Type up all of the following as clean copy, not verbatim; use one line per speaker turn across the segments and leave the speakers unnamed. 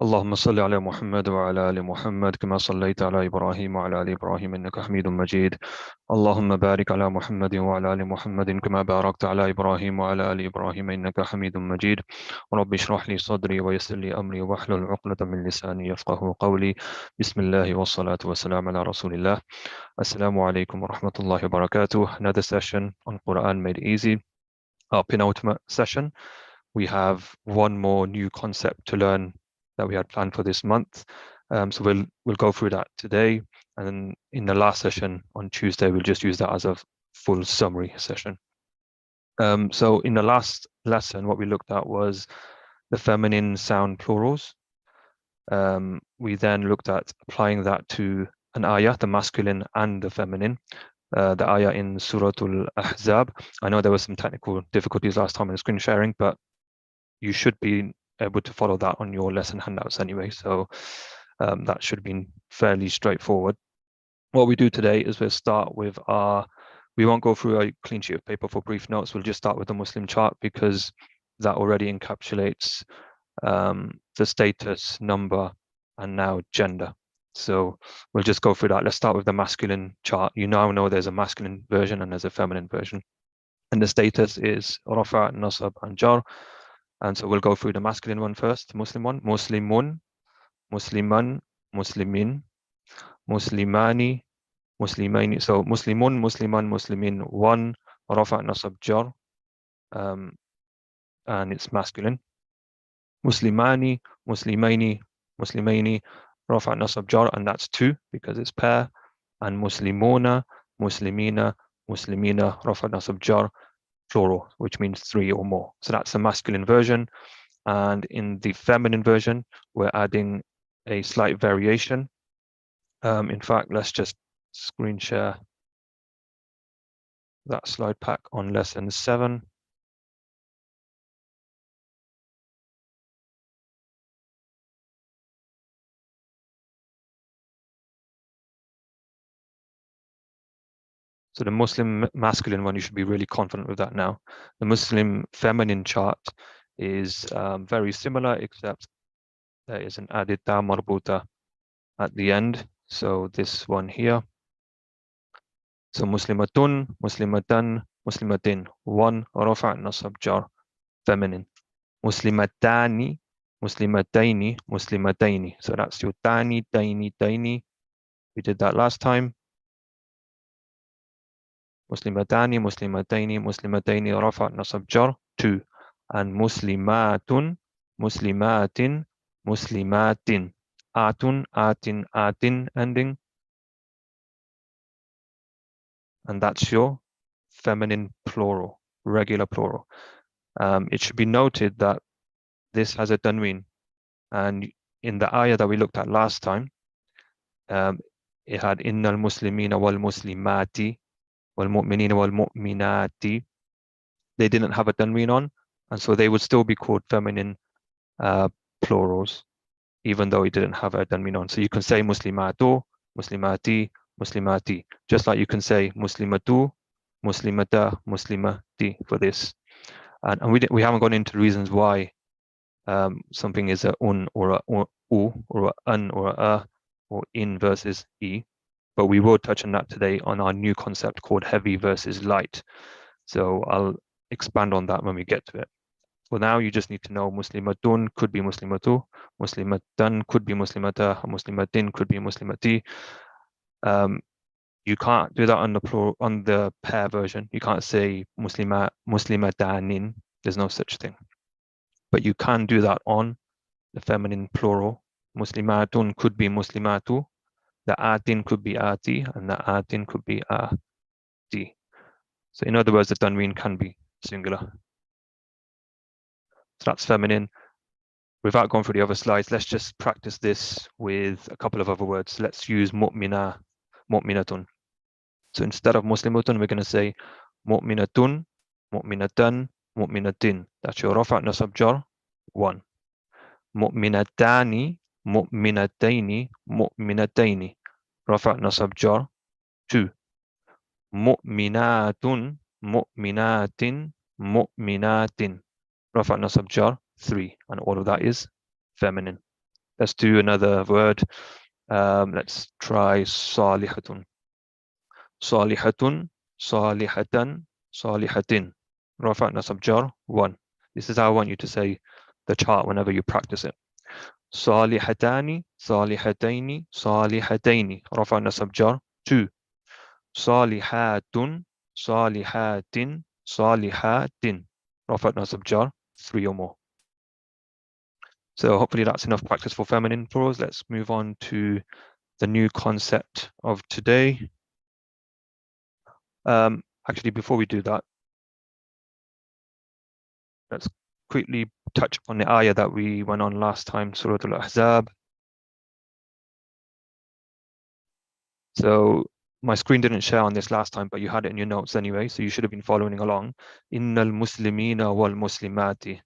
اللهم صل على محمد وعلى آل محمد كما صليت على إبراهيم وعلى آل إبراهيم إنك حميد مجيد. اللهم بارك على محمد وعلى آل محمد كما باركت على إبراهيم وعلى آل إبراهيم إنك حميد مجيد. رب اشرح لي صدري ويسر لي أمري واحلل عقدة من لساني يفقه قولي. بسم الله والصلاة والسلام على رسول الله. Assalamu alaikum wa rahmatullahi wa barakatuh. Another session on Quran made easy. Our penultimate session. We have one more new concept to learn that we had planned for this month. So we'll go through that today. And then in the last session on Tuesday, we'll just use that as a full summary session. So in the last lesson, what we looked at was the feminine sound plurals. We then looked at applying that to an ayah, the masculine and the feminine. The ayah in Suratul Ahzab. I know there were some technical difficulties last time in screen sharing, but you should be able to follow that on your lesson handouts anyway. So that should have been fairly straightforward. What we do today is we'll start with we won't go through a clean sheet of paper for brief notes. We'll just start with the Muslim chart because that already encapsulates the status, number, and now gender. So we'll just go through that. Let's start with the masculine chart. You now know there's a masculine version and there's a feminine version. And the status is Rafa, Nasab, and Jar. And so we'll go through the masculine one first, Muslim one. Muslimun, Musliman, Muslimin, Muslimani, Muslimaini. So Muslimun, Musliman, Muslimin, one, Rafa, Nasab, Jar. And it's masculine. Muslimani, Muslimaini, Muslimaini, Rafa, Nasab, Jar, and that's two because it's pair. And Muslimuna, Muslimina, Muslimina, Rafa, Nasab, Jar, plural, which means three or more. So that's the masculine version. And in the feminine version, we're adding a slight variation. In fact, let's just screen share that slide pack on lesson 7. So the Muslim masculine one, you should be really confident with that now. The Muslim feminine chart is very similar, except there is an added ta marbuta at the end. So this one here. So Muslimatun, Muslimatan, Muslimatin. One, Rafa, Nasab, Jar, feminine. Muslimatani, Muslimataini, Muslimataini. So that's your tani, taini, taini. We did that last time. Muslimatani, Muslimataini, Muslimataini, Rafa, Nasab, Jar, 2. And Muslimatun, Muslimatin, Muslimatin. Atun, atin, atin ending. And that's your feminine plural, regular plural. It should be noted that this has a tanween. And in the ayah that we looked at last time, it had innal muslimina wal muslimati wal mu'minina wal mu'minati. They didn't have a tanween on, and so they would still be called feminine plurals, even though it didn't have a tanween on. So you can say muslimatu, muslimati, muslimati, just like you can say muslimatu, muslimata, muslimati for this. And we haven't gone into reasons why something is a un or a u or a un or a or in versus e, but we will touch on that today on our new concept called heavy versus light. So I'll expand on that when we get to it. For now, you just need to know Muslimatun could be Muslimatu, Muslimatan could be Muslimata, Muslimatin could be Muslimati. You can't do that on the plural, on the pair version. You can't say Muslima, Muslimatanin. There's no such thing. But you can do that on the feminine plural. Muslimatun could be Muslimatu. The atin could be ati, and the atin could be ati. So in other words, the tanween can be singular. So that's feminine. Without going through the other slides, let's just practice this with a couple of other words. Let's use mu'mina, mu'minatun. So instead of muslimatun, we're going to say mu'minatun, mu'minatan, mu'minatin. That's your rafa' nasab jar, 1. Mu'minatani, mu'minataini, mu'minataini. Rafa' nasab jar, 2. Mu'minatun, mu'minatin, mu'minatin. Rafa' nasab jar, 3. And all of that is feminine. Let's do another word. Let's try صالحة. صالحة, صالحة, صالحة. Rafa' nasab jar 1. This is how I want you to say the chart whenever you practice it. صالحتان, صالحتين, صالحتين. Rafa' nasab jar 2. صالحات, صالحات, صالحات. Rafa' nasab jar 3 or more. So hopefully that's enough practice for feminine plurals. Let's move on to the new concept of today. Actually, before we do that, let's quickly touch on the ayah that we went on last time, Surah Al-Ahzab. So my screen didn't share on this last time, but you had it in your notes anyway, so you should have been following along. Innal muslimina wal muslimati.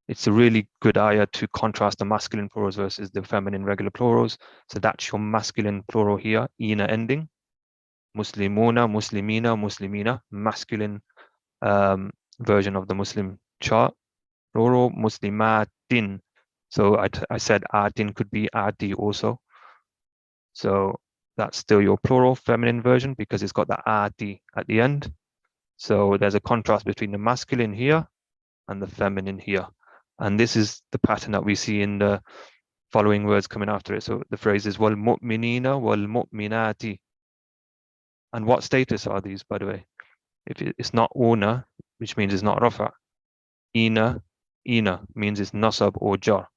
It's a really good ayah to contrast the masculine plurals versus the feminine regular plurals. So that's your masculine plural here, ina ending. Muslimuna, muslimina, muslimina, masculine version of the Muslim chart. Plural, muslimatin. So I said atin could be ati also. So that's still your plural feminine version because it's got the ati at the end. So there's a contrast between the masculine here and the feminine here. And this is the pattern that we see in the following words coming after it. So the phrase is wal mu'minina wal mu'minati. And what status are these, by the way? If it's not una, which means it's not rafa. Ina means it's nasab or jar.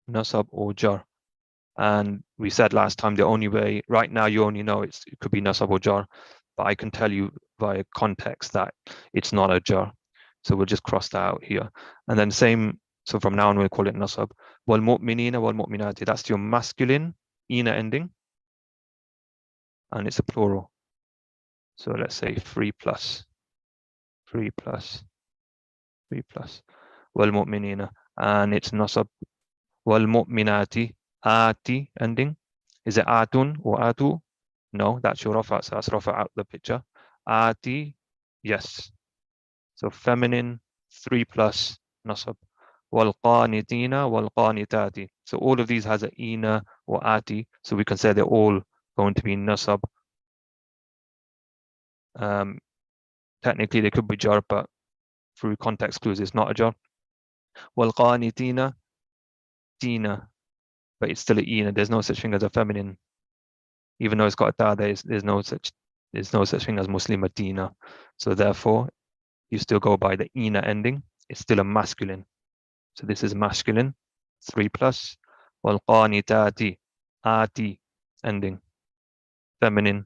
Nasab or jar. And we said last time the only way, right now you only know it could be nasab or jar, but I can tell you via context that it's not a jar. So we'll just cross that out here. And then same, so from now on we'll call it nasab. Wal mu'minina wal mu'minati. That's your masculine, ina ending. And it's a plural. So let's say 3 plus. 3 plus. 3 plus. Wal mu'minina. And it's nasab. Wal mu'minati. Ati ending. Is it atun or atu? No, that's your rafa. So that's rafa out the picture. Ati, yes. So feminine, 3 plus nasab. Wal qanitina wal qanitati. So all of these has a ina or ati. So we can say they're all going to be nasab. Technically they could be jar, but through context clues it's not a jar. Wal qanitina, tina, but it's still a ina. There's no such thing as a feminine. Even though it's got a ta, there's no such thing as muslimatina. So therefore, you still go by the ina ending. It's still a masculine. So this is masculine, 3 plus. Wal qanitati, ati ending. Feminine,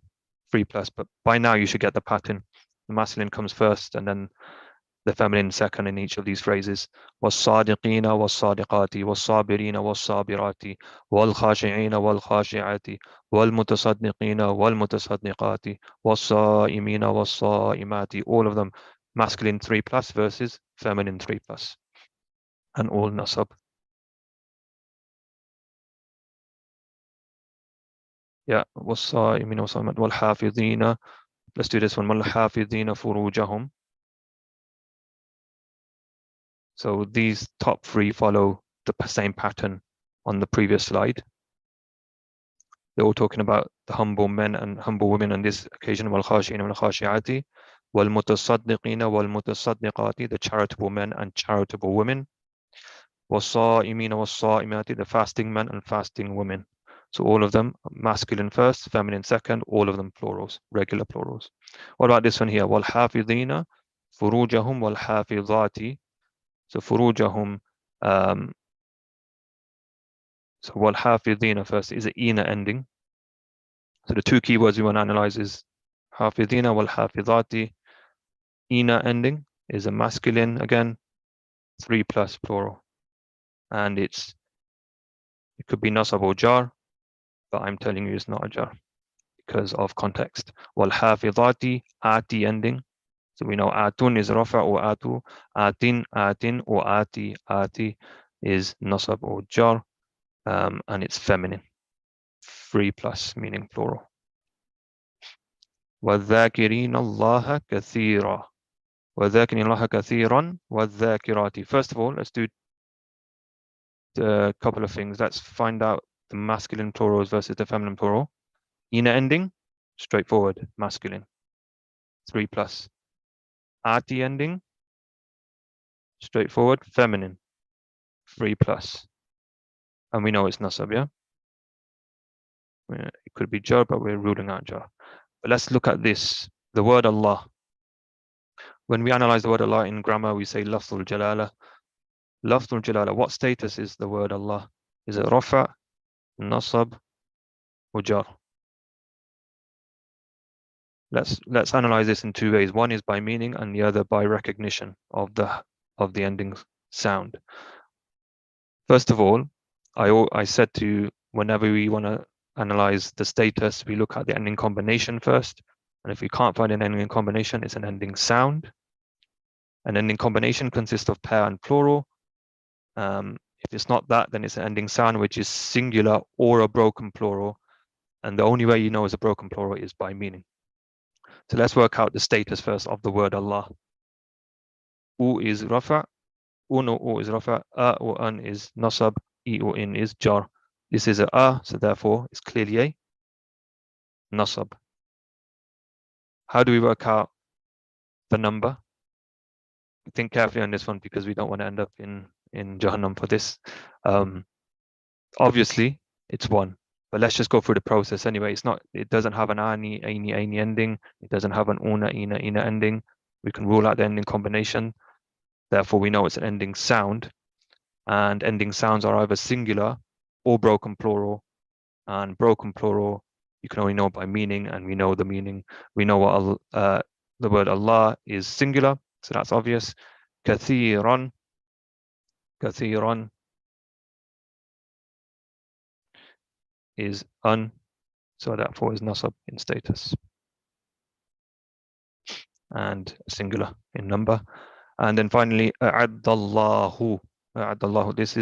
3 plus. But by now you should get the pattern. The masculine comes first and then the feminine second in each of these phrases. والصادقين والصادقات والصابرين والصابرات والخاشعين والخاشعات والمتصدقين والمتصدقات والصائمين والصائمات. All of them masculine 3 plus versus feminine 3 plus. And all nasab. Yeah, والصائمين والصائمات والحافظين. Let's do this one. والحافظين فروجهم. So these top 3 follow the same pattern on the previous slide. They're all talking about the humble men and humble women on this occasion. وَالْخَاشِعِينَ وَالْخَاشِعَاتِ وَالْمُتَصَدِّقِينَ وَالْمُتَصَدِّقَاتِ, the charitable men and charitable women. وَالصَّائِمِينَ وَالصَّائِمَاتِ, the fasting men and fasting women. So all of them masculine first, feminine second, all of them plurals, regular plurals. What about this one here? وَالْحَافِظِينَ فُرُوجَهُمْ وَالْحَافِظَاتِ. So furujahum, so wal-hafidhina first is an ina ending. So the 2 keywords we want to analyze is hafidhina wal-hafidhati. Ina ending is a masculine, again, 3 plus plural. And it could be nasab or jar, but I'm telling you it's not a jar because of context. Wal-hafidhati, ati ending. So we know atun is rafa or atu, atin or ati is nasab or jar. And it's feminine, 3 plus meaning plural. وَالذَّاكِرِينَ اللَّهَ كَثِيرًا وَالذَّاكِرِينَ اللَّهَ كَثِيرًا وَالذَّاكِرَاتِ. First of all, let's do a couple of things. Let's find out the masculine plurals versus the feminine plural. Ina ending, straightforward, masculine, 3 plus. Ati ending, straightforward, feminine, 3 plus. And we know it's nasab, yeah? It could be jar, but we're ruling out jar. But let's look at this. The word Allah. When we analyze the word Allah in grammar, we say lafzul jalala. Lafzul jalala. What status is the word Allah? Is it rafa, nasab, or jar? Let's analyze this in two ways. One is by meaning, and the other by recognition of the ending sound. First of all, I said to whenever we want to analyze the status, we look at the ending combination first. And if we can't find an ending combination, it's an ending sound. An ending combination consists of pair and plural. If it's not that, then it's an ending sound, which is singular or a broken plural. And the only way you know it's a broken plural is by meaning. So let's work out the status first of the word Allah. U is rafa, uno u is rafa, a or an is nasab, I or in is jar. This is a, so therefore it's clearly a nasab. How do we work out the number? Think carefully on this one because we don't want to end up in Jahannam for this. Obviously, it's 1. But let's just go through the process anyway. It doesn't have an ani, aini, aini ending. It doesn't have an una, ina ending. We can rule out the ending combination. Therefore, we know it's an ending sound. And ending sounds are either singular or broken plural. And broken plural, you can only know by meaning, and we know the meaning. We know what the word Allah is singular, so that's obvious. Kathiran, kathiran is un, so therefore is nasab in status and singular in number. And then finally, a'addallahu. A'addallahu. This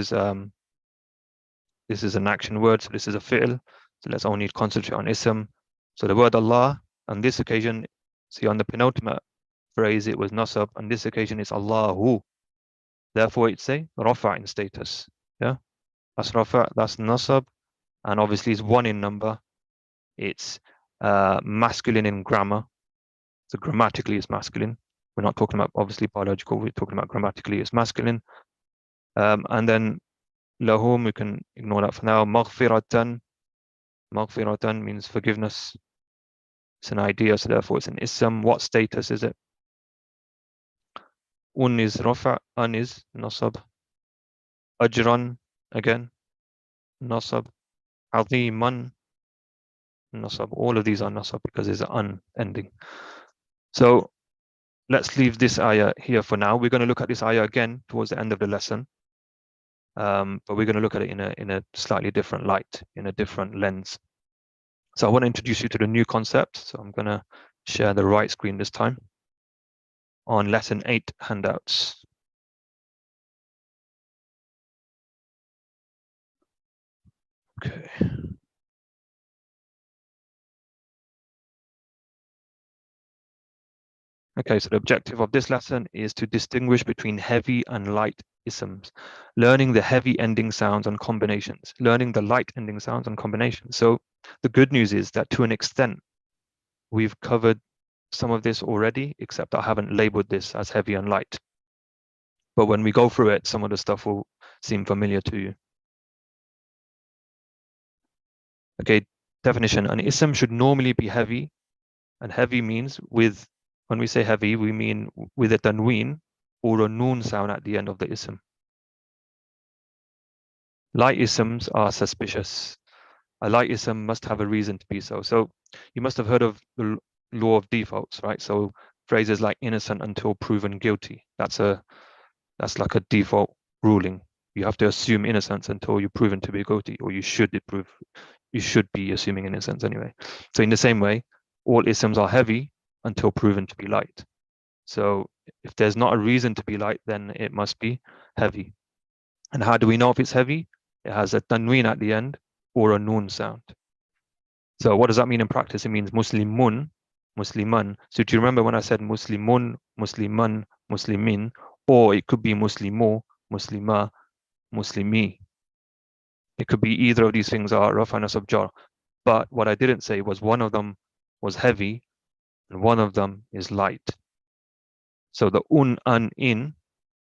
is an action word, so this is a fi'l. So let's only concentrate on ism. So the word Allah on this occasion, see on the penultimate phrase it was nasab. On this occasion it's Allahu. Therefore it's a rafa in status. Yeah, that's rafa, that's nasab, and obviously it's 1 in number. It's masculine in grammar. So grammatically it's masculine. We're not talking about obviously biological, we're talking about grammatically it's masculine. And then lahum, we can ignore that for now. Maghfiratan. Maghfiratan means forgiveness. It's an idea, so therefore it's an ism. What status is it? Un is rafa, an is nasab. Ajran, again, nasab. Aziman, nasab. All of these are nasab because there's an un ending. So let's leave this ayah here for now. We're going to look at this ayah again towards the end of the lesson. But we're going to look at it in a slightly different light, in a different lens. So I want to introduce you to the new concept. So I'm going to share the right screen this time on lesson 8 handouts. Okay. Okay, so the objective of this lesson is to distinguish between heavy and light isms, learning the heavy ending sounds and combinations, learning the light ending sounds and combinations. So the good news is that to an extent, we've covered some of this already, except I haven't labeled this as heavy and light. But when we go through it, some of the stuff will seem familiar to you. Okay, definition. An ism should normally be heavy, and heavy means with, when we say heavy, we mean with a tanween or a noon sound at the end of the ism. Light isms are suspicious. A light ism must have a reason to be so. So you must have heard of the law of defaults, right? So phrases like innocent until proven guilty. That's like a default ruling. You have to assume innocence until you're proven to be guilty, or you should be assuming innocence anyway. So in the same way, all isms are heavy until proven to be light. So if there's not a reason to be light, then it must be heavy. And how do we know if it's heavy? It has a tanween at the end or a noon sound. So what does that mean in practice? It means muslimun, musliman. So do you remember when I said muslimun, musliman, muslimin, or it could be muslimo, muslima, muslimi. It could be either of these things are rafa nasab jar. But what I didn't say was one of them was heavy and one of them is light. So the an, in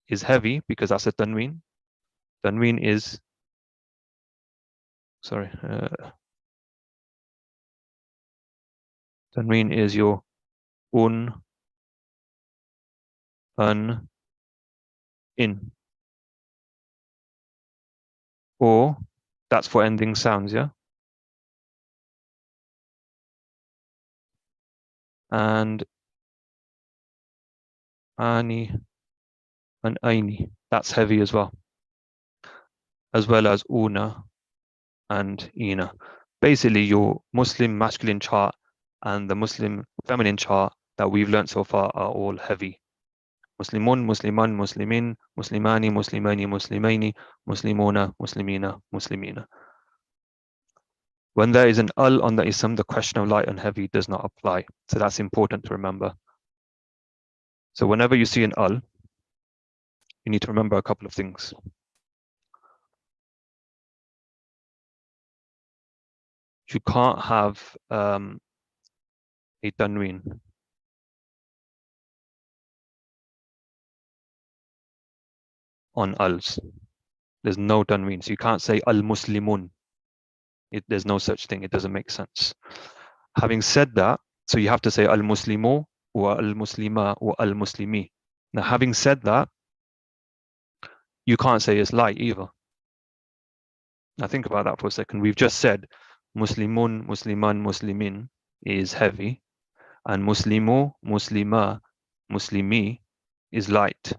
is heavy because that's a tanween. Tanween is, sorry, tanween is your an, in. Or that's for ending sounds, yeah? And ani and aini, that's heavy as well as una and ina. Basically, your Muslim masculine chart and the Muslim feminine chart that we've learned so far are all heavy. Muslimun, Musliman, Muslimin, Muslimani, Muslimani, Muslimaini, Muslimuna, Muslimina, Muslimina. When there is an al on the ism, the question of light and heavy does not apply. So that's important to remember. So whenever you see an al, you need to remember a couple of things. You can't have a tanween on als. There's no tanween. So you can't say al-muslimun. There's no such thing. It doesn't make sense. Having said that, so you have to say al-muslimu or al-muslima or al-muslimi. Now, having said that, you can't say it's light either. Now think about that for a second. We've just said Muslimun, Musliman, Muslimin is heavy, and Muslimu, Muslima, Muslimi is light.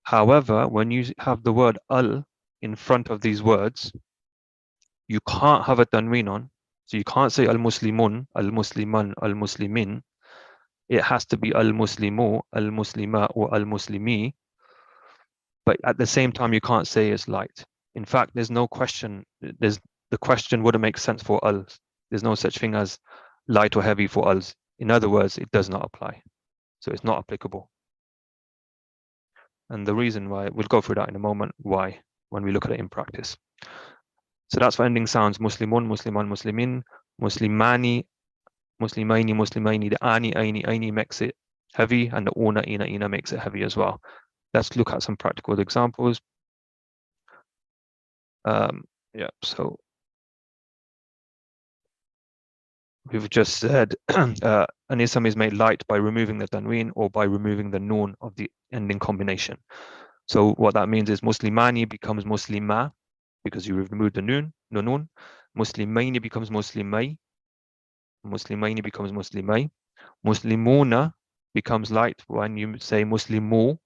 However, when you have the word al in front of these words, you can't have a tanween on. So you can't say al-muslimun, al-musliman, al-muslimin. It has to be al-muslimu, al-muslima, or al-muslimi. But at the same time, you can't say it's light. In fact, there's no question. The question wouldn't make sense for al. There's no such thing as light or heavy for als. In other words, it does not apply. So it's not applicable. And the reason why, we'll go through that in a moment, why, when we look at it in practice. So that's for ending sounds. Muslimun, Musliman, Muslimin, Muslimani, Muslimaini, Muslimaini. The ani, aini, aini makes it heavy, and the una, ina, ina makes it heavy as well. Let's look at some practical examples. Yeah, so we've just said an ism is made light by removing the tanween or by removing the noon of the ending combination. So what that means is Muslimani becomes Muslima because you removed the noon, no noon. Muslimaini becomes Muslimai. Muslimaini becomes Muslimai. Muslimuna becomes light when you say Muslimu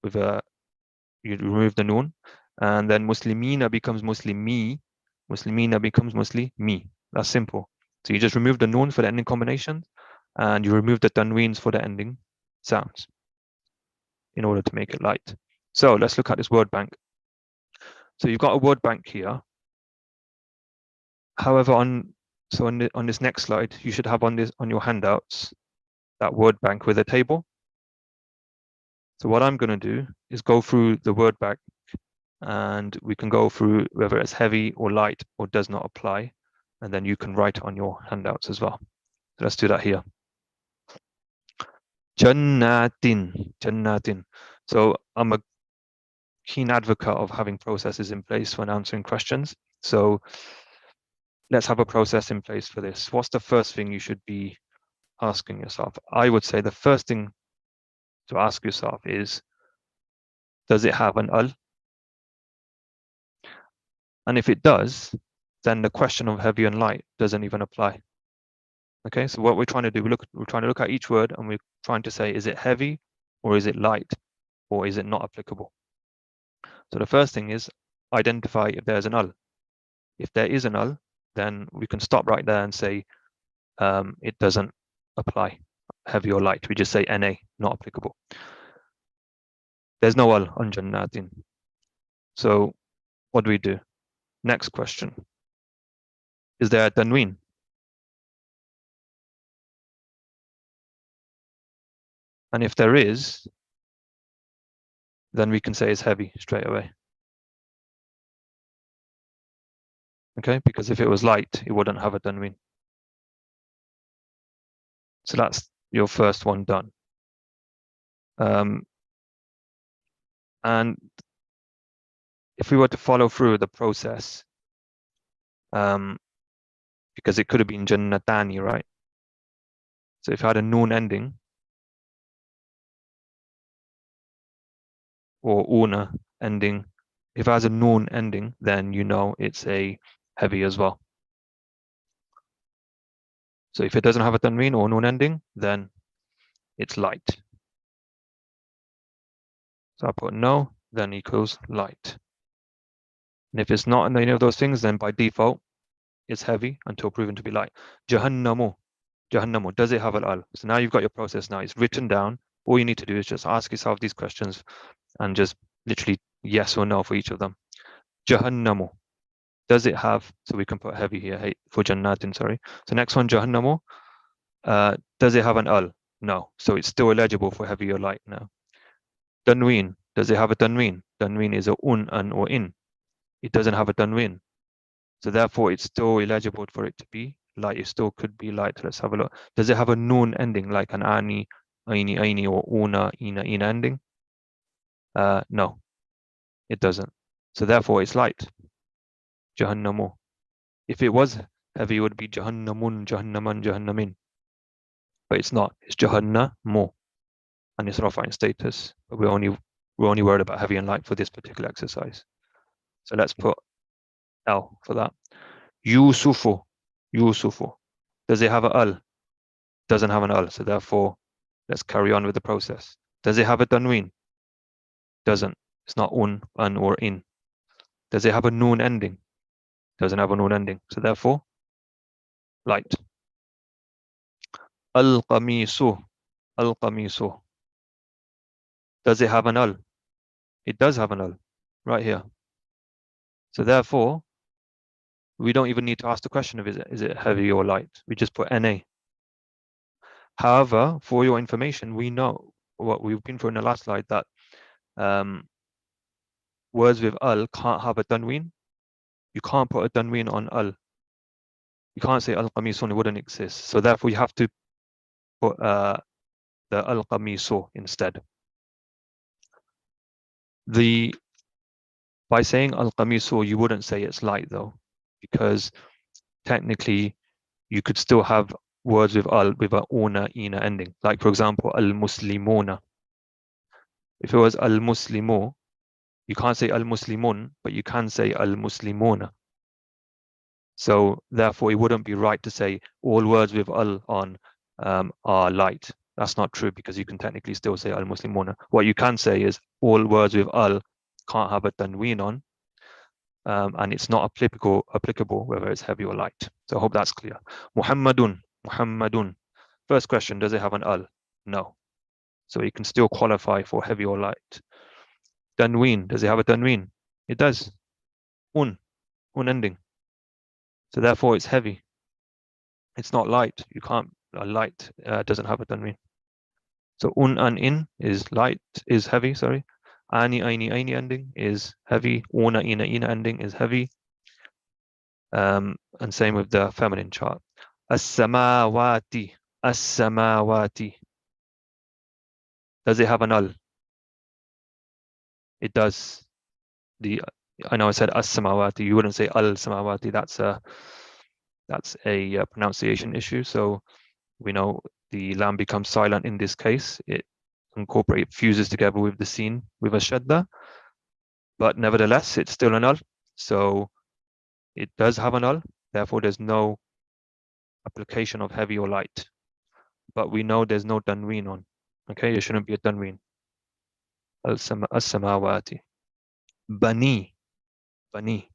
with you remove the noon. And then Muslimina becomes Muslimi. Muslimina becomes Muslimi. That's simple. So you just remove the noon for the ending combinations and you remove the tanweens for the ending sounds in order to make it light. So let's look at this word bank. So you've got a word bank here. However, on this next slide, you should have on your handouts that word bank with a table. So what I'm going to do is go through the word bank and we can go through whether it's heavy or light or does not apply. And then you can write it on your handouts as well. So let's do that here. Jannatin, Jannatin. So I'm a keen advocate of having processes in place when answering questions. So let's have a process in place for this. What's the first thing you should be asking yourself? I would say the first thing to ask yourself is, does it have an al? And if it does, then the question of heavy and light doesn't even apply. Okay, so what we're trying to do, we're trying to look at each word and we're trying to say, is it heavy or is it light or is it not applicable? So the first thing is identify if there's an al. If there is an al, then we can stop right there and say it doesn't apply, heavy or light. We just say NA, not applicable. There's no al on Jannatin. So what do we do? Next question. Is there a tanween? And if there is, then we can say it's heavy straight away. Okay, because if it was light, it wouldn't have a tanween. So that's your first one done. And if we were to follow through the process, because it could have been jannatani, right? So if you had a noon ending or una ending, if it has a noon ending, then you know it's a heavy as well. So if it doesn't have a tanween or noon ending, then it's light. So I put no, then equals light. And if it's not in any of those things, then by default, it's heavy until proven to be light. Jahannamu. Jahannamu. Does it have al? So now you've got your process now. It's written down. All you need to do is just ask yourself these questions and just literally yes or no for each of them. Jahannamu. Does it have, so we can put heavy here, hey, for Jannatin, sorry. So next one, Jahannamu. Does it have an al? No. So it's still eligible for heavy or light now. Tanween. Does it have a tanween? Tanween is a an or in. It doesn't have a tanween. So therefore it's still eligible for it to be light. It still could be light. Let's have a look. Does it have a noon ending like an ani, aini, or una, ina ending? No, it doesn't. So therefore it's light. Jahannamu. If it was heavy, it would be Jahannamun, Jahannaman, Jahannamin. But it's not. It's Jahannamu. And it's Rafa in status. But we're only worried about heavy and light for this particular exercise. So let's put L for that. Yusufu. Yusufu. Does it have a al? Doesn't have an al. So therefore, let's carry on with the process. Does it have a tanween? Doesn't. It's not an, or in. Does it have a noon ending? Doesn't have a noon ending. So therefore, light. Al-qamisu. Al-qamisu. Does it have an al? It does have an al. Right here. So therefore, we don't even need to ask the question of is it heavy or light. We just put NA. However, for your information, we know what we've been through in the last slide that words with al can't have a tanween. You can't put a tanween on al. You can't say al-qamisun, it wouldn't exist. So therefore you have to put the al-qamisu instead. By saying al-qamisu, you wouldn't say it's light though, because technically you could still have words with al with a una, ina ending. Like for example, al-muslimuna. If it was al-muslimu, you can't say al-muslimun, but you can say al-muslimuna. So therefore, it wouldn't be right to say all words with al on are light. That's not true because you can technically still say al-muslimuna. What you can say is all words with al can't have a tanween on, and it's not applicable whether it's heavy or light. So I hope that's clear. Muhammadun, Muhammadun. First question, does it have an al? No. So it can still qualify for heavy or light. Tanween, does it have a tanween? It does. Un ending. So therefore it's heavy. It's not light. You can't, light doesn't have a tanween. So and in is light, is heavy, sorry. Ani, aini ending is heavy. Una, ina ending is heavy. And same with the feminine chart. As-samawati, as-samawati. Does it have an al? It does. I know I said as-samawati. You wouldn't say al-samawati. That's a pronunciation issue. So we know the lam becomes silent in this case. It fuses together with the scene with a shadda, but nevertheless, it's still an al. So it does have an al. Therefore, there's no application of heavy or light. But we know there's no tanween on. Okay, there shouldn't be a tanween. As-samawati. Bani. Bani.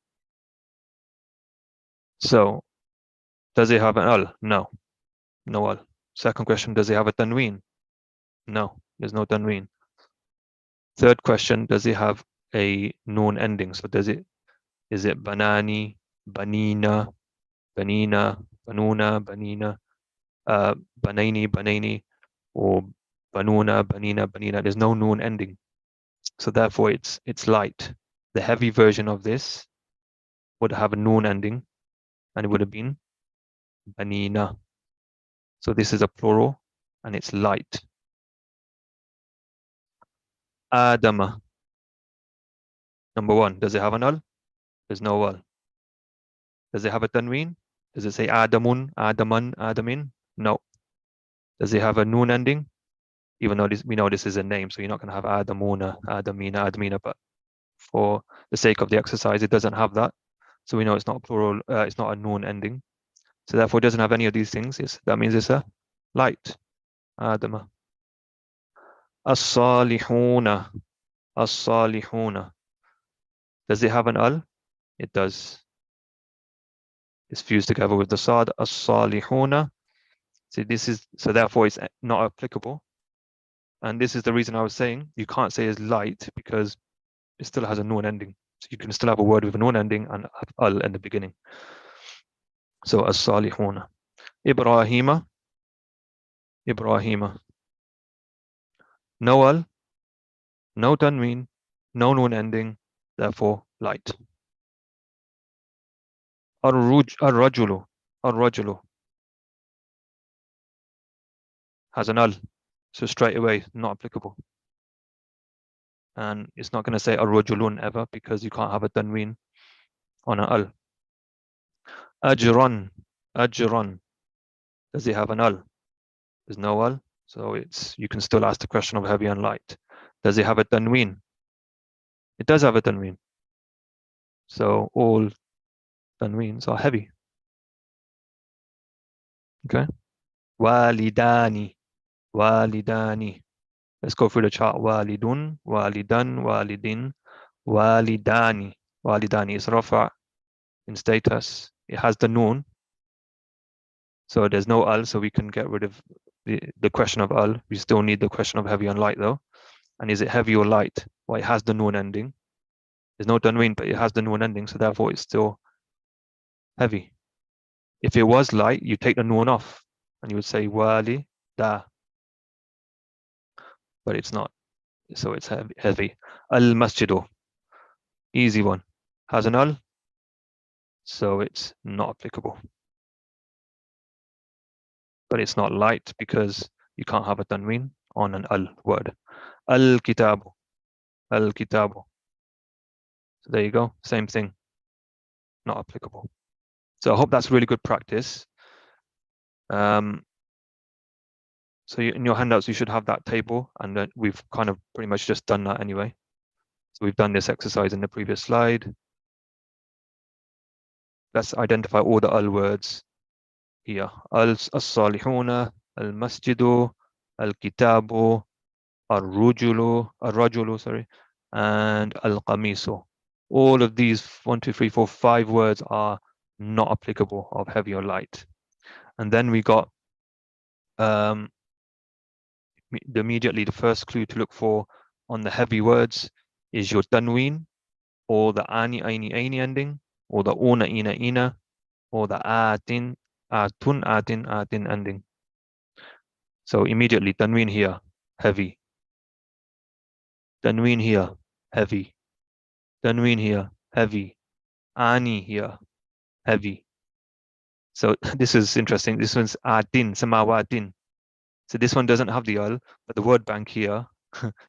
So, does it have an al? No. No al. Second question, does it have a tanween? No, there's no tanween. Third question, does it have a noon ending? So is it banani, banina, banina, banuna, banina, banaini, or banuna, banina? There's no noon ending. So therefore it's light. The heavy version of this would have a noon ending, and it would have been banina. So this is a plural, and it's light. Adama. Number one, does it have an al? There's no al. Does it have a tanween? Does it say Adamun, Adaman, Adamin? No. Does it have a noon ending? Even though we know this is a name, so you're not going to have Adamuna, Adamina, Adamina, but for the sake of the exercise, it doesn't have that. So we know it's not plural, it's not a noon ending. So therefore it doesn't have any of these things. That means it's a light. Adama. As-salihuna. As-salihuna. Does it have an al? It does. It's fused together with the sad. As-salihuna. So therefore it's not applicable. And this is the reason I was saying you can't say it's light because it still has a noon ending. So you can still have a word with a noon ending and al in the beginning. So as-salihuna. Ibrahima. Ibrahima. No al, no tanween, no noon ending, therefore light. Ar-rajulu. Ar-rajulu has an al, so straight away not applicable. And it's not going to say ar-rajulun ever because you can't have a tanween on an al. Ajran. Ajran. Does it have an al? There's no al, so you can still ask the question of heavy and light. Does it have a tanween? It does have a tanween. So all tanweens are heavy. Okay. Walidani. Walidani. Let's go through the chart. Walidun, walidan, walidin, walidani. Walidani is rafa in status. It has the noon. So there's no al, so we can get rid of the question of al. We still need the question of heavy and light though. And is it heavy or light? Well, it has the noon ending. There's no tanween, but it has the noon ending, so therefore it's still heavy. If it was light, you take the noon off and you would say wali da. But it's not. So it's heavy. Al-masjidu. Easy one. Has an al, so it's not applicable. But it's not light because you can't have a tanween on an al word. Al-kitabu. Al-kitabu. So there you go. Same thing. Not applicable. So I hope that's really good practice. So in your handouts, you should have that table, and we've kind of pretty much just done that anyway. So we've done this exercise in the previous slide. Let's identify all the al words here. As-salihuna, al-masjidu, al-kitabu, ar-rajulu, sorry, and al-qamisu. All of these 1, 2, 3, 4, 5 words are not applicable of heavy or light. And then we got immediately the first clue to look for on the heavy words is your tanween, or the ani, aini, aini ending, or the una, ina, ina, or the atin, atun, atin, atin ending. So immediately tanween here, heavy. Tanween here, heavy. Tanween here, heavy. Ani here, heavy. So this is interesting. This one's atin, samawatin. So this one doesn't have the al, but the word bank here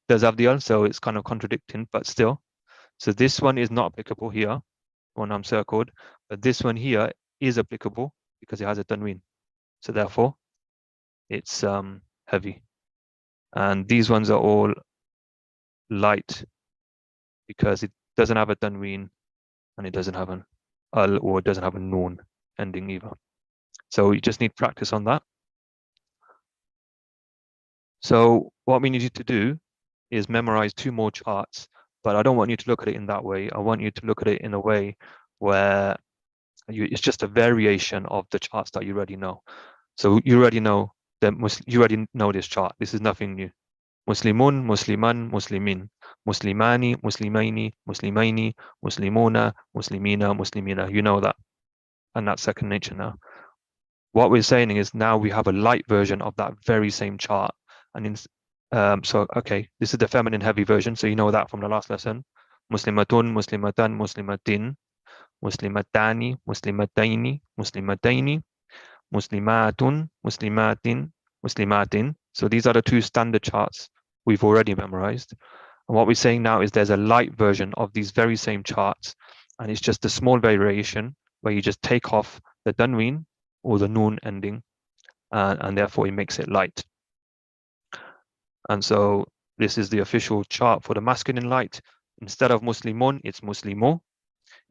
does have the al, so it's kind of contradicting, but still. So this one is not applicable here, one I'm circled, but this one here is applicable because it has a tanween. So therefore, it's heavy. And these ones are all light because it doesn't have a tanween and it doesn't have an al, or it doesn't have a noon ending either. So you just need practice on that. So what we need you to do is memorize 2 more charts, but I don't want you to look at it in that way. I want you to look at it in a way where it's just a variation of the charts that you already know. So you already know you already know this chart. This is nothing new. Muslimun, Musliman, Muslimin, Muslimani, Muslimaini, Muslimaini, Muslimuna, Muslimina, Muslimina. You know that. And that's second nature now. What we're saying is now we have a light version of that very same chart. And so, okay, this is the feminine heavy version. So you know that from the last lesson. Muslimatun, Muslimatan, Muslimatin. muslimatani, muslimataini, muslimataini, muslimatun, muslimatin, muslimatin. So these are the two standard charts we've already memorized. And what we're saying now is there's a light version of these very same charts, and it's just a small variation where you just take off the tanween or the noon ending, and therefore it makes it light. And so this is the official chart for the masculine light. Instead of muslimun, it's muslimo.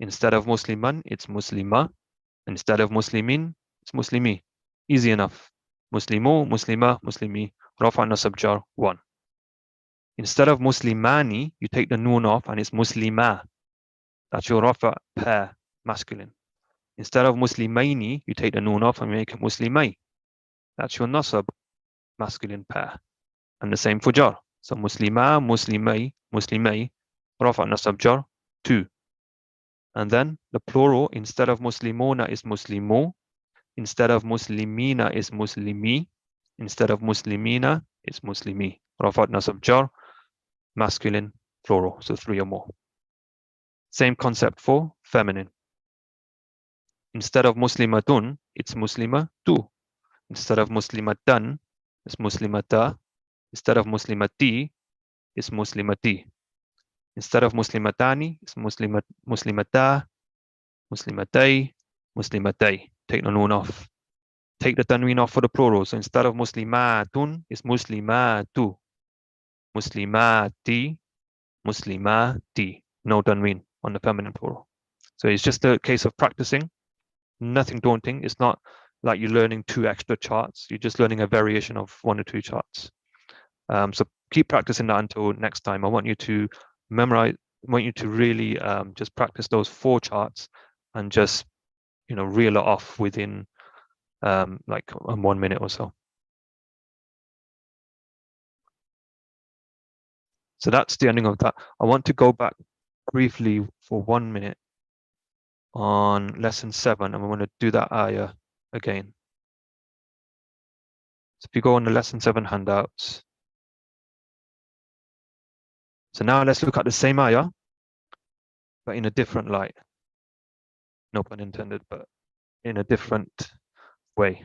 Instead of musliman, it's muslima. Instead of muslimin, it's muslimi. Easy enough. Muslimu, muslima, muslimi. Rafa nasab jar 1. Instead of muslimani, you take the noon off and it's muslima. That's your rafa pair, masculine. Instead of muslimaini, you take the noon off and make it muslimay. That's your nasab, masculine pair. And the same for jar. So muslima, muslimay, muslimay, rafa nasab jar 2. And then the plural, instead of muslimona is muslimo. Instead of muslimina is muslimi. Instead of muslimina is muslimi. Rafat nasab jar, masculine, plural. So 3 or more. Same concept for feminine. Instead of muslimatun, it's muslimatu. Instead of muslimatan, it's muslimata. Instead of muslimati, it's muslimati. Instead of muslimatani, it's muslimata, muslimatai, muslimatai. Take the noon off. Take the tanween off for the plural. So instead of muslimatun, it's muslimatu. Muslimati, muslimati. No tanween on the feminine plural. So it's just a case of practicing. Nothing daunting. It's not like you're learning 2 extra charts. You're just learning a variation of 1 or 2 charts. So keep practicing that until next time. I want you to memorize. I want you to really just practice those 4 charts and just reel it off within like 1 minute or so. So that's the ending of that. I want to go back briefly for 1 minute on lesson 7, and we want to do that ayah again. So if you go on the lesson 7 handouts. So now let's look at the same ayah, but in a different light. No pun intended, but in a different way.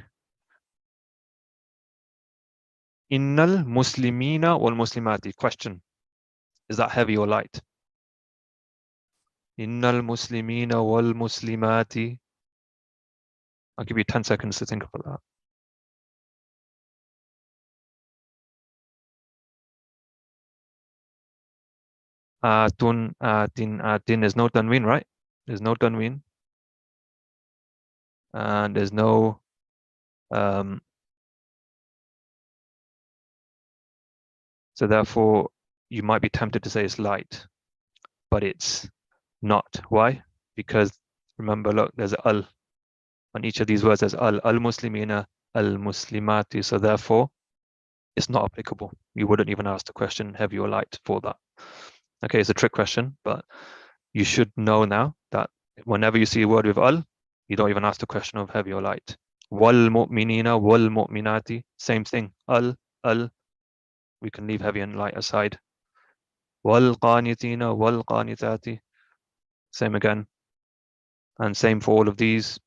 Innal muslimina wal muslimati. Question. Is that heavy or light? Innal muslimina wal muslimati. I'll give you 10 seconds to think about that. Atun, atin, atin. There's no tanween, right? There's no tanween. And there's no so therefore you might be tempted to say it's light, but it's not. Why? Because remember, look, there's al on each of these words. There's al muslimina, al muslimati. So therefore it's not applicable. You wouldn't even ask the question heavy or light for that. Okay, it's a trick question, but you should know now that whenever you see a word with al, you don't even ask the question of heavy or light. Wal mu'minina, wal mu'minati, same thing. Al, we can leave heavy and light aside. Wal qanitina, wal qanitati, same again. And same for all of these.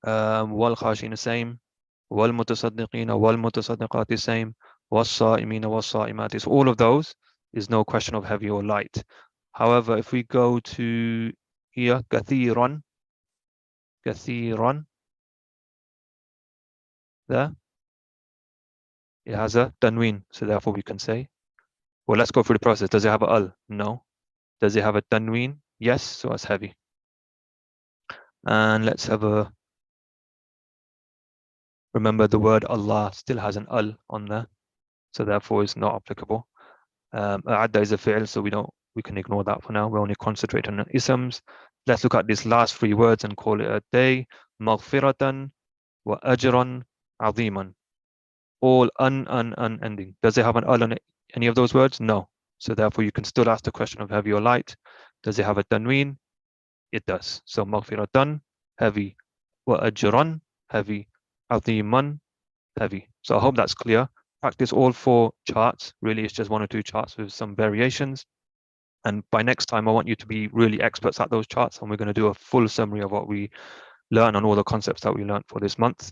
Wal khashina, same. Wal mutasaddiqina, wal mutasaddiqati, same. Was sa'imina, was sa'imati. So all of those is no question of heavy or light. However, if we go to here, kathiran, there, it has a tanween. So therefore we can say, well, let's go through the process. Does it have a al? No. Does it have a tanween? Yes, so it's heavy. And let's have a, remember the word Allah still has an al on there. So therefore it's not applicable. A'adda is a fi'l, so we can ignore that for now. We're only concentrating on isms. Let's look at these last 3 words and call it a day. Maghfiratan wa ajran aziman. All un ending. Does it have an al on any of those words? No. So therefore you can still ask the question of heavy or light. Does it have a tanween? It does. So maghfiratan, heavy. Wa ajran, heavy. Aziman, heavy. So I hope that's clear. Practice all 4 charts. Really, it's just 1 or 2 charts with some variations. And by next time, I want you to be really experts at those charts, and we're going to do a full summary of what we learn and all the concepts that we learned for this month.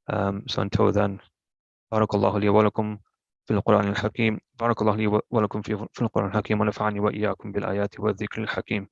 So until then, barakallahu li wa lakum في القرآن الحكيم بارك الله لي ولكم في القرآن الحكيم ونفعني وإياكم بالآيات والذكر الحكيم